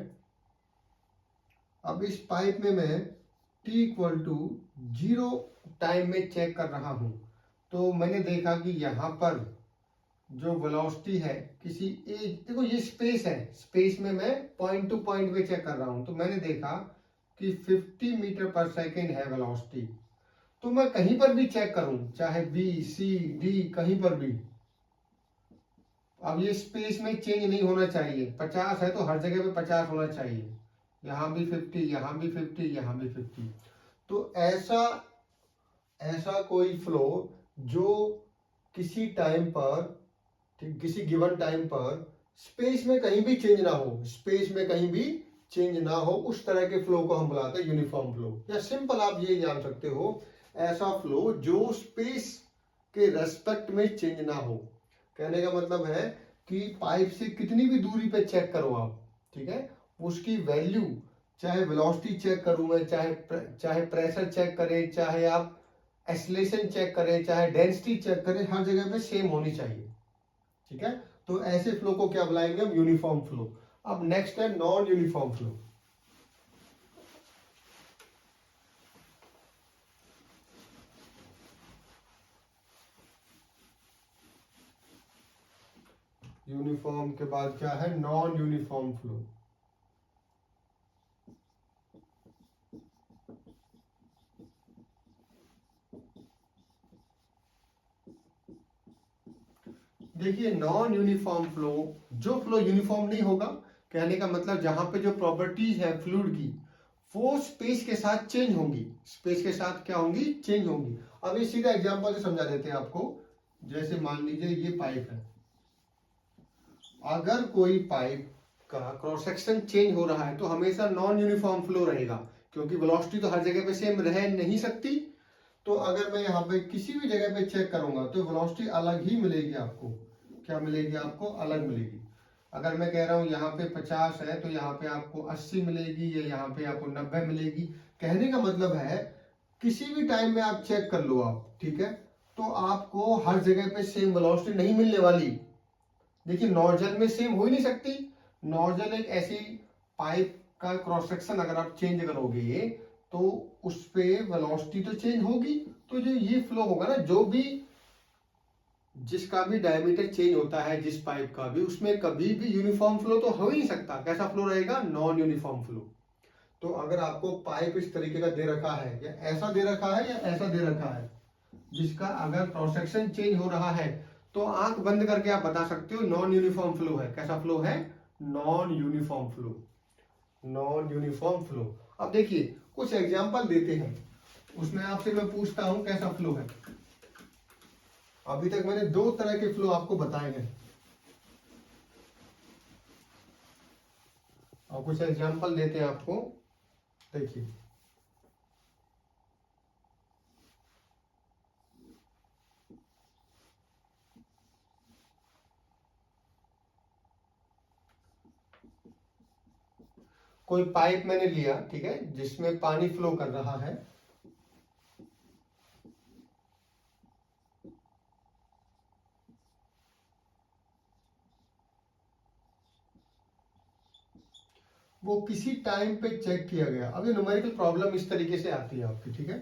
A: अब इस पाइप में मैं t इक्वल टू 0 टाइम में चेक कर रहा हूं, तो मैंने देखा कि यहां पर जो वेलोसिटी है किसी एक, देखो ये स्पेस है, स्पेस में मैं पॉइंट टू पॉइंट पे चेक कर रहा हूं, तो मैंने देखा कि 50 मीटर पर सेकेंड है वेलोसिटी। तो मैं कहीं पर भी चेक करूं, चाहे बी सी डी कहीं पर भी, अब ये स्पेस में चेंज नहीं होना चाहिए। 50 है तो हर जगह पे 50 होना चाहिए, यहां भी 50, यहां भी 50, यहां भी 50। तो ऐसा कोई फ्लो जो किसी टाइम पर, ठीक, किसी गिवन टाइम पर स्पेस में कहीं भी चेंज ना हो, स्पेस में कहीं भी चेंज ना हो, उस तरह के फ्लो को हम बुलाते हैं यूनिफॉर्म फ्लो। या सिंपल आप ये जान सकते हो, ऐसा फ्लो जो स्पेस के रेस्पेक्ट में चेंज ना हो। कहने का मतलब है कि पाइप से कितनी भी दूरी पे चेक करो आप, ठीक है, उसकी वैल्यू, चाहे वेलोसिटी चेक करूं मैं, चाहे प्रेशर चेक करें, चाहे आप एक्सीलरेशन चेक करें, चाहे डेंसिटी चेक करें, हर जगह पे सेम होनी चाहिए, ठीक है। तो ऐसे फ्लो को क्या बुलाएंगे हम, यूनिफॉर्म फ्लो। अब नेक्स्ट है नॉन यूनिफॉर्म फ्लो। यूनिफॉर्म के बाद क्या है, नॉन यूनिफॉर्म फ्लो। देखिए, नॉन यूनिफॉर्म फ्लो, जो फ्लो यूनिफॉर्म नहीं होगा, कहने का मतलब जहां पे जो प्रॉपर्टीज है फ्लूइड की, वो स्पेस के साथ चेंज होंगी, स्पेस के साथ क्या होंगी, चेंज होंगी। अब ये सीधा एग्जांपल से समझा देते हैं आपको। जैसे मान लीजिए ये पाइप है, अगर कोई पाइप का क्रॉस सेक्शन चेंज हो रहा है तो हमेशा नॉन यूनिफॉर्म फ्लो रहेगा, क्योंकि वेलोसिटी तो हर जगह पे सेम रह नहीं सकती। तो अगर मैं यहाँ पे किसी भी जगह पे चेक करूंगा तो वेलोसिटी अलग ही मिलेगी आपको। क्या मिलेगी आपको, अलग मिलेगी। अगर मैं कह रहा हूं यहाँ पे 50 है तो यहाँ पे आपको 80 मिलेगी, या यहाँ पे आपको 90 मिलेगी। कहने का मतलब है किसी भी टाइम में आप चेक कर लो आप, ठीक है, तो आपको हर जगह पे सेम वेलोसिटी नहीं मिलने वाली। देखिए, नोजल में सेम हो ही नहीं सकती। नोजल एक ऐसी पाइप का क्रॉस सेक्शन अगर आप चेंज करोगे तो उस पे वेलोसिटी तो चेंज होगी। तो जो ये फ्लो होगा ना, जो भी जिसका भी डायमीटर चेंज होता है, जिस पाइप का भी, उसमें कभी भी यूनिफॉर्म फ्लो तो हो ही नहीं सकता। कैसा फ्लो रहेगा, नॉन यूनिफॉर्म फ्लो। तो अगर आपको पाइप इस तरीके का दे रखा है, या ऐसा दे रखा है, या ऐसा दे रखा है, जिसका अगर क्रॉस सेक्शन चेंज हो रहा है, तो आंख बंद करके आप बता सकते हो नॉन यूनिफॉर्म फ्लो है। कैसा फ्लो है, non uniform flow, non uniform flow. अब देखिए कुछ एग्जांपल देते हैं, उसमें आपसे मैं पूछता हूं कैसा फ्लो है। अभी तक मैंने दो तरह के फ्लो आपको बताए हैं, और कुछ एग्जांपल देते हैं आपको। देखिए, कोई पाइप मैंने लिया, ठीक है, जिसमें पानी फ्लो कर रहा है। वो किसी टाइम पे चेक किया गया। अब ये न्यूमेरिकल प्रॉब्लम इस तरीके से आती है आपकी, ठीक है।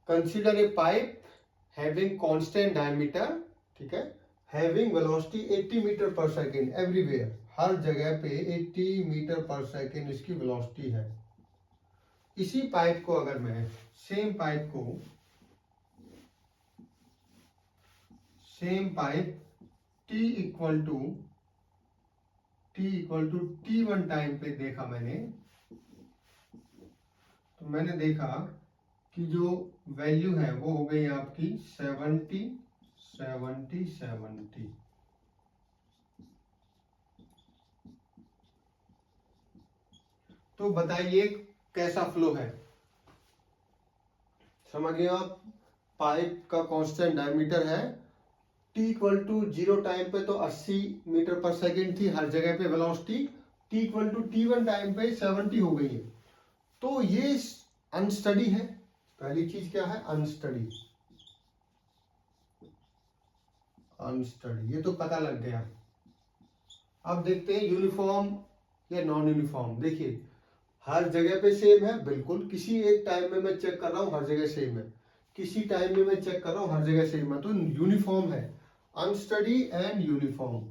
A: Consider a pipe having constant diameter, ठीक है, हैविंग वेलोसिटी 80 मीटर पर सेकेंड एवरीवेयर, हर जगह पे 80 मीटर पर सेकेंड इसकी वेलोसिटी है। इसी पाइप को अगर मैं, सेम पाइप को same pipe T equal to T1 time पे देखा मैंने, तो मैंने देखा कि जो वैल्यू है वो हो गई आपकी 70। तो बताइए कैसा फ्लो है, समझ गए आप। पाइप का कांस्टेंट डायमीटर है, T इक्वल टू 0 टाइम पे तो 80 मीटर पर सेकेंड थी हर जगह पे velocity, T equal to T1 time पे 70 हो गई है। तो ये अनस्टडी है, पहली चीज क्या है, अनस्टडी, ये तो पता लग गया। अब देखते हैं यूनिफॉर्म या नॉन यूनिफॉर्म। देखिए हर जगह पे सेम है, बिल्कुल, किसी एक टाइम में मैं चेक कर रहा हूं हर जगह सेम है, किसी टाइम में मैं चेक कर रहा हूं हर जगह सेम है, तो यूनिफॉर्म है। Unsteady and uniform.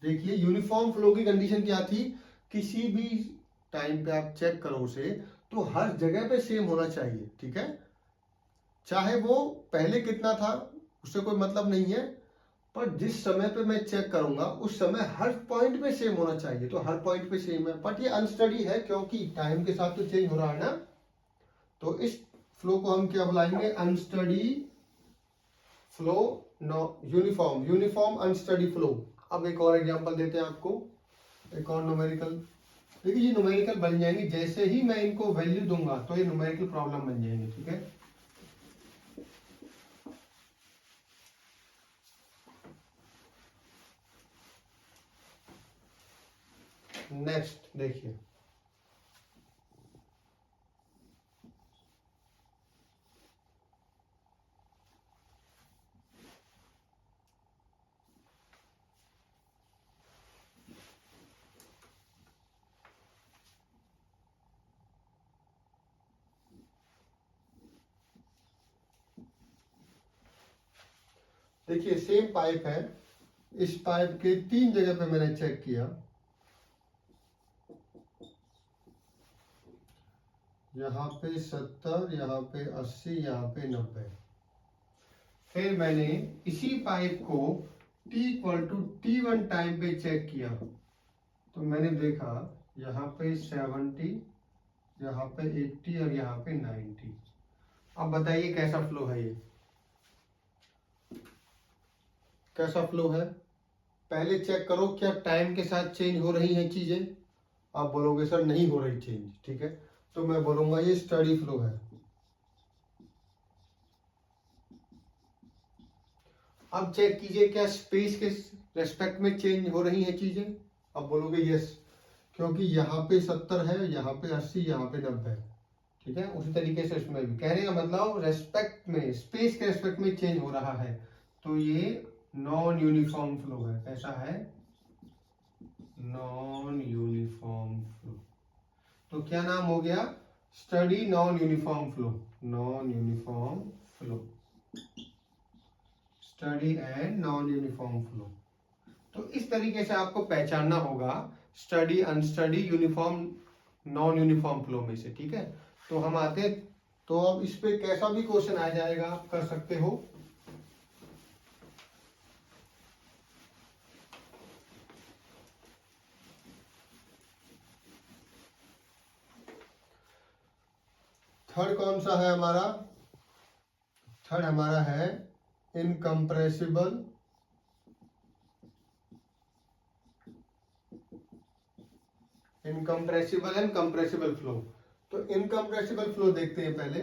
A: देखिए यूनिफॉर्म फ्लो की कंडीशन क्या थी, किसी भी टाइम पे आप चेक करो उसे तो हर जगह पे सेम होना चाहिए, ठीक है, चाहे वो पहले कितना था उससे कोई मतलब नहीं है, पर जिस समय पे मैं चेक करूंगा उस समय हर पॉइंट पे सेम होना चाहिए, तो हर पॉइंट पे सेम है। बट ये अनस्टडी है क्योंकि टाइम के साथ तो चेंज हो रहा है ना, तो इस फ्लो को हम क्या बुलाएंगे, unsteady flow, uniform unsteady flow. अब एक और एग्जांपल देते हैं आपको, एक और न्यूमेरिकल। देखिए ये न्यूमेरिकल बन जाएंगे, जैसे ही मैं इनको वैल्यू दूंगा तो ये न्यूमेरिकल प्रॉब्लम बन जाएंगे, ठीक है। नेक्स्ट देखिए, देखिए सेम पाइप है, इस पाइप के 3 जगह पे मैंने चेक किया, यहाँ पे 70, यहाँ पे 80, यहाँ पे 90। फिर मैंने इसी पाइप को T equal to T1 time पे चेक किया, तो मैंने देखा यहाँ पे 70, यहाँ पे 80 और यहाँ पे 90। अब बताइए कैसा फ्लो है ये, कैसा फ्लो है। पहले चेक करो क्या टाइम के साथ चेंज हो रही हैं चीजें, आप बोलोगे सर नहीं हो रही चेंज, ठीक है, तो मैं बोलूंगा ये स्टडी फ्लो है। अब चेक कीजिए क्या स्पेस के रेस्पेक्ट में चेंज हो रही हैं चीजें, अब बोलोगे यस, क्योंकि यहाँ पे 70 है, यहाँ पे 80, यहाँ पे 90 है, ठीक है। उसी तरीके से इसमें भी कहने का मतलब रेस्पेक्ट में, स्पेस के रेस्पेक्ट में चेंज हो रहा है, तो ये नॉन यूनिफॉर्म फ्लो है। कैसा है, नॉन यूनिफॉर्म फ्लो। तो क्या नाम हो गया, study non uniform flow, non uniform flow, study and non uniform flow. तो इस तरीके से आपको पहचानना होगा study, unsteady, uniform, non uniform flow में से, ठीक है। तो हम आते, तो अब इस पे कैसा भी क्वेश्चन आ जाएगा आप कर सकते हो। थर्ड कौन सा है हमारा, थर्ड हमारा है इनकम्प्रेसिबल एंड कंप्रेसिबल फ्लो। तो इनकम्प्रेसिबल फ्लो देखते हैं पहले।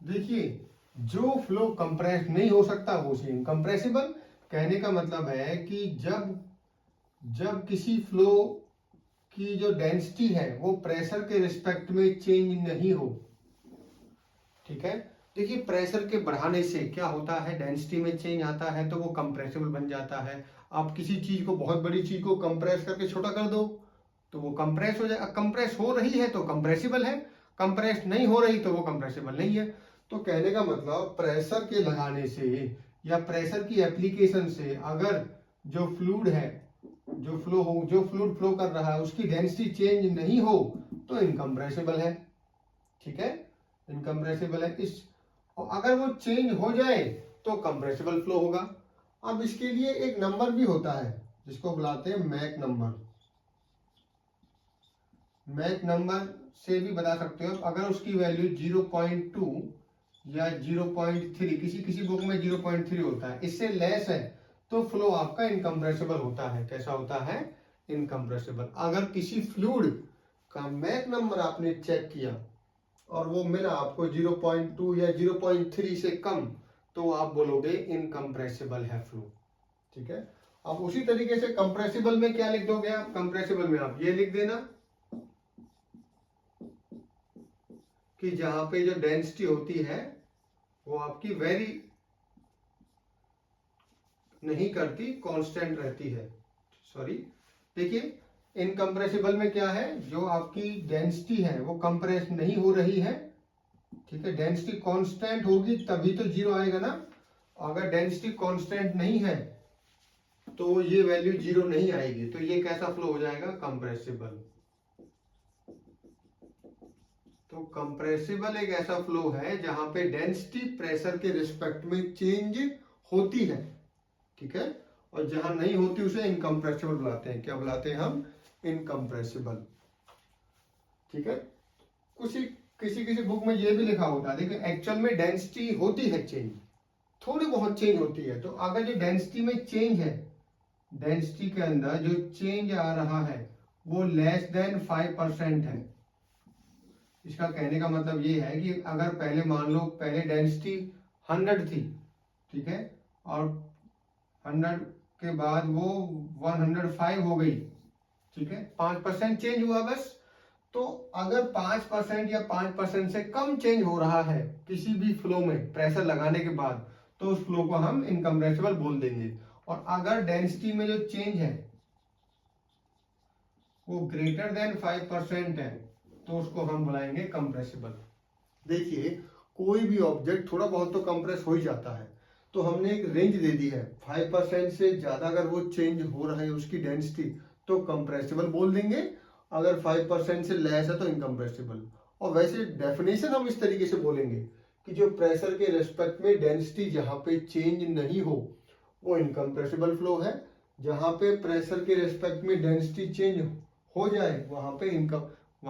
A: देखिए जो फ्लो कंप्रेस नहीं हो सकता वो से इनकम्प्रेसिबल। कहने का मतलब है कि जब किसी फ्लो की जो डेंसिटी है वो प्रेशर के रिस्पेक्ट में चेंज नहीं हो, ठीक है। देखिए प्रेशर के बढ़ाने से क्या होता है, डेंसिटी में चेंज आता है तो वो कंप्रेसिबल बन जाता है। आप किसी चीज को, बहुत बड़ी चीज को कंप्रेस करके छोटा कर दो तो वो कंप्रेस हो जाए, कंप्रेस हो रही है तो कंप्रेसिबल है, कंप्रेस नहीं हो रही तो वो कंप्रेसिबल नहीं है। तो कहने का मतलब प्रेशर के लगाने से या प्रेशर की एप्लीकेशन से अगर जो फ्लूइड है जो फ्लूइड फ्लो कर रहा है उसकी डेंसिटी चेंज नहीं हो तो इनकम्प्रेसिबल है, ठीक है, इनकम्प्रेसिबल है। इस और अगर वो चेंज हो जाए तो कंप्रेसिबल फ्लो होगा। अब इसके लिए एक नंबर भी होता है जिसको बुलाते हैं मैक नंबर। मैक नंबर से भी बता सकते हो, अगर उसकी वैल्यू 0.2 या 0.3, किसी बुक में 0.3 होता है, इससे लेस है तो फ्लो आपका इनकम्प्रेसिबल होता है। कैसा होता है? इनकम्प्रेसिबल। अगर किसी फ्लूइड का मैक नंबर आपने चेक किया और वो मिला आपको 0.2 या 0.3 से कम, तो आप बोलोगे इनकम्प्रेसिबल है फ्लो, ठीक है। अब उसी तरीके से कंप्रेसिबल में क्या लिख दोगे आप? कंप्रेसिबल में आप ये लिख देना कि जहां पे जो डेंसिटी होती है वो आपकी वेरी नहीं करती, कांस्टेंट रहती है। सॉरी, देखिए इनकम्प्रेसिबल में क्या है, जो आपकी डेंसिटी है वो कंप्रेस नहीं हो रही है, ठीक है, डेंसिटी कांस्टेंट होगी तभी तो जीरो आएगा ना। अगर डेंसिटी कांस्टेंट नहीं है तो ये वैल्यू जीरो नहीं आएगी, तो ये कैसा फ्लो हो जाएगा? कंप्रेसिबल। तो कंप्रेसिबल एक ऐसा फ्लो है जहां पे डेंसिटी प्रेशर के रिस्पेक्ट में चेंज होती है, ठीक है, और जहां नहीं होती उसे इनकम्प्रेसिबल बुलाते हैं। क्या बुलाते हैं हम? इनकम्प्रेसिबल, ठीक है। किसी किसी किसी बुक में ये भी लिखा होता है, देखिए एक्चुअल में डेंसिटी होती है चेंज, थोड़ी बहुत चेंज होती है, तो अगर जो डेंसिटी में चेंज है, डेंसिटी के अंदर जो चेंज आ रहा है वो लेस देन 5% है, इसका कहने का मतलब ये है कि अगर पहले मान लो पहले डेंसिटी 100 थी, ठीक है, और 100 के बाद वो 105 हो गई, ठीक है, 5% चेंज हुआ बस। तो अगर 5% या 5% से कम चेंज हो रहा है किसी भी फ्लो में प्रेशर लगाने के बाद, तो उस फ्लो को हम इनकम्प्रेसिबल बोल देंगे। और अगर डेंसिटी में जो चेंज है वो ग्रेटर देन 5% है तो उसको हम बुलाएंगे कंप्रेसिबल। देखिए कोई भी ऑब्जेक्ट थोड़ा बहुत तो कंप्रेस हो ही जाता है, तो हमने एक रेंज दे दी है, 5% से ज्यादा अगर वो चेंज हो रहा है उसकी डेंसिटी तो कंप्रेसिबल बोल देंगे, अगर 5% से लेस है तो इनकम्प्रेसिबल। और वैसे डेफिनेशन हम इस तरीके से बोलेंगे कि जो प्रेशर के रिस्पेक्ट में डेंसिटी जहां पे चेंज नहीं हो वो इनकम्प्रेसिबल फ्लो है, जहां पे प्रेशर के रिस्पेक्ट में डेंसिटी चेंज हो जाए वहां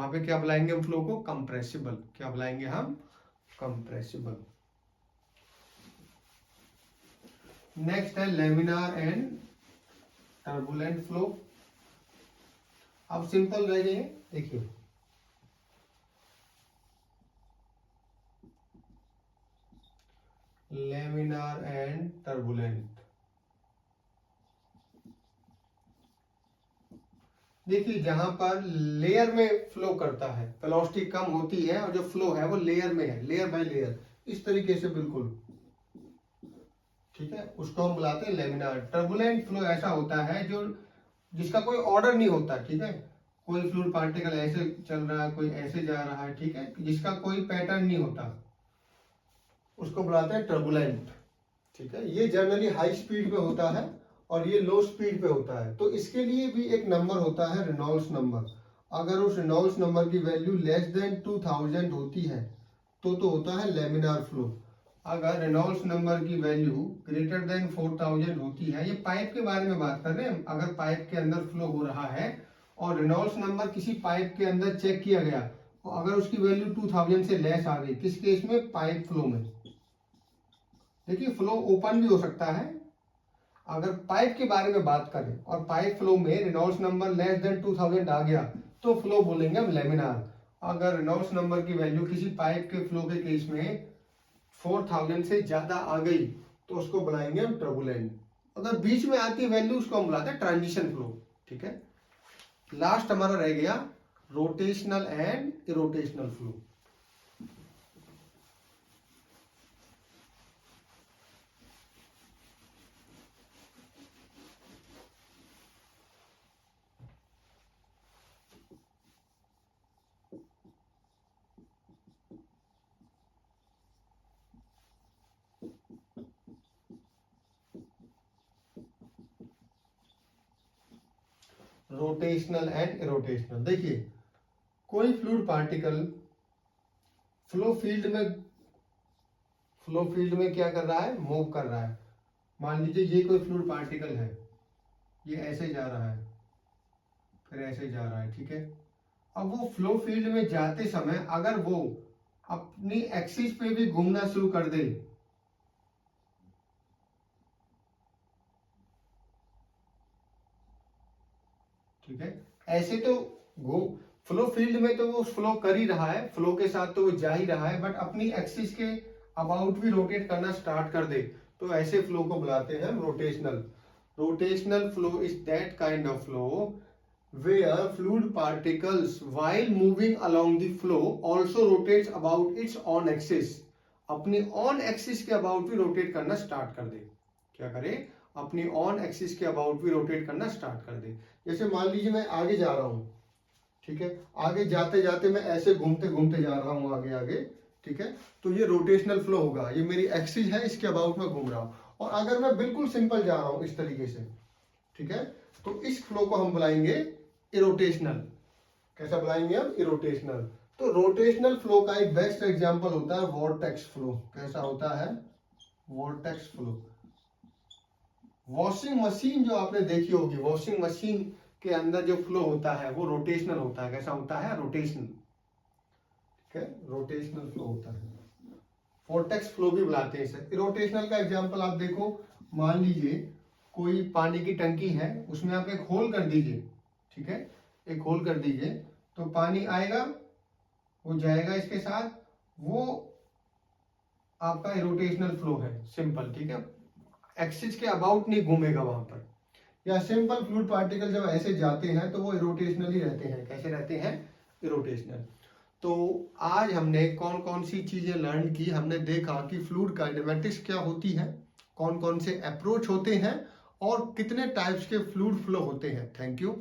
A: पे क्या बुलाएंगे हम फ्लो को? कंप्रेसिबल। क्या बुलाएंगे हम? कंप्रेसिबल। नेक्स्ट है लेमिनार एंड टर्बुलेंट फ्लो। अब सिंपल रह गए, देखिए लेमिनार एंड टर्बुलेंट। देखिए जहां पर लेयर में फ्लो करता है, वेलोसिटी कम होती है और जो फ्लो है वो लेयर में है, लेयर बाय लेयर, इस तरीके से बिल्कुल, ठीक है, उसको हम बुलाते हैं लेमिनार। टर्बुलेंट फ्लो ऐसा होता है जो जिसका कोई ऑर्डर नहीं होता, ठीक है, कोई फ्लूइड पार्टिकल ऐसे चल रहा है, कोई ऐसे जा रहा है, ठीक है, जिसका कोई पैटर्न नहीं होता, उसको बुलाते हैं टर्बुलेंट, ठीक है। ये जनरली हाई स्पीड पे होता है और ये लो स्पीड पे होता है, तो इसके लिए भी एक नंबर होता है रेनॉल्ड्स नंबर। अगर उस रेनॉल्ड्स नंबर की वैल्यू लेस देन 2000 होती है तो होता है लेमिनार फ्लो। अगर रेनॉल्ड्स नंबर की वैल्यू ग्रेटर देन 4000 होती है, ये पाइप के बारे में बात कर रहे हैं, अगर पाइप के अंदर फ्लो हो रहा है और रेनॉल्ड्स नंबर किसी पाइप के अंदर चेक किया गया और अगर उसकी वैल्यू 2000 से लेस आ गई, किस केस में? पाइप फ्लो में। देखिए फ्लो ओपन भी हो सकता है, अगर पाइप के बारे में बात करें और पाइप फ्लो में रेनॉल्ड्स नंबर लेस देन 2000 आ गया तो फ्लो बोलेंगे हम लेमिनार। अगर रेनॉल्ड्स नंबर की वैल्यू किसी पाइप के फ्लो के केस में 4000 से ज्यादा आ गई तो उसको बुलाएंगे हम टर्बुलेंट। अगर बीच में आती वैल्यू उसको हम बुलाते हैं ट्रांजिशन फ्लो, ठीक है। लास्ट हमारा रह गया rotational and irrotational flow. Rotational and irrotational. देखिए कोई फ्लूइड पार्टिकल फ्लो फील्ड में क्या कर रहा है, मूव कर रहा है। मान लीजिए ये कोई फ्लूइड पार्टिकल है, ये ऐसे जा रहा है, फिर ऐसे जा रहा है, ठीक है। अब वो फ्लो फील्ड में जाते समय अगर वो अपनी एक्सिस पे भी घूमना शुरू कर दे, ठीक है, ऐसे तो फ्लो फील्ड में तो वो फ्लो कर ही रहा है, फ्लो के साथ तो वो जा ही रहा है, बट अपनी एक्सिस के अबाउट भी रोटेट करना स्टार्ट कर दे, तो ऐसे फ्लो को बुलाते हैं rotational. Rotational flow is that kind of flow where fluid particles while moving along the flow also rotates about its own axis। अपनी ऑन एक्सिस के अबाउट भी रोटेट करना स्टार्ट कर दे। क्या करे, अपनी ऑन एक्सिस के अबाउट भी रोटेट करना स्टार्ट कर दे। जैसे मान लीजिए मैं आगे जा रहा हूं, ठीक है, आगे जाते जाते मैं ऐसे घूमते घूमते जा रहा हूं आगे आगे, ठीक है, तो ये रोटेशनल फ्लो होगा। ये मेरी एक्सिस है, इसके अबाउट में घूम रहा हूं। और अगर मैं बिल्कुल सिंपल जा रहा हूं इस तरीके से, ठीक है, तो इस फ्लो को हम बुलाएंगे इरोटेशनल। कैसा बुलाएंगे हम, इरोटेशनल। तो रोटेशनल फ्लो का एक बेस्ट एग्जांपल होता है वॉर्टेक्स फ्लो। कैसा होता है, वॉर्टेक्स फ्लो। वॉशिंग मशीन जो आपने देखी होगी, वॉशिंग मशीन के अंदर जो फ्लो होता है वो रोटेशनल होता है। कैसा होता है, रोटेशनल, ठीक है, रोटेशनल फ्लो होता है। वॉर्टेक्स फ्लो भी बुलाते हैं इसे। इरोटेशनल का एग्जांपल आप देखो, मान लीजिए कोई पानी की टंकी है, उसमें आप एक होल कर दीजिए, ठीक है, एक होल कर दीजिए, तो पानी आएगा, वो जाएगा इसके साथ, वो आपका इरोटेशनल फ्लो है, सिंपल, ठीक है, एक्सिस के अबाउट नहीं घूमेगा वहां पर। या सिंपल फ्लूइड पार्टिकल जब ऐसे जाते हैं तो वो इरोटेशनल ही रहते हैं। कैसे रहते हैं, इरोटेशनल। तो आज हमने कौन कौन सी चीजें लर्न की, हमने देखा कि फ्लूइड काइनेमेटिक्स क्या होती है, कौन कौन से अप्रोच होते हैं और कितने टाइप्स के फ्लूइड फ्लो होते हैं। Thank you.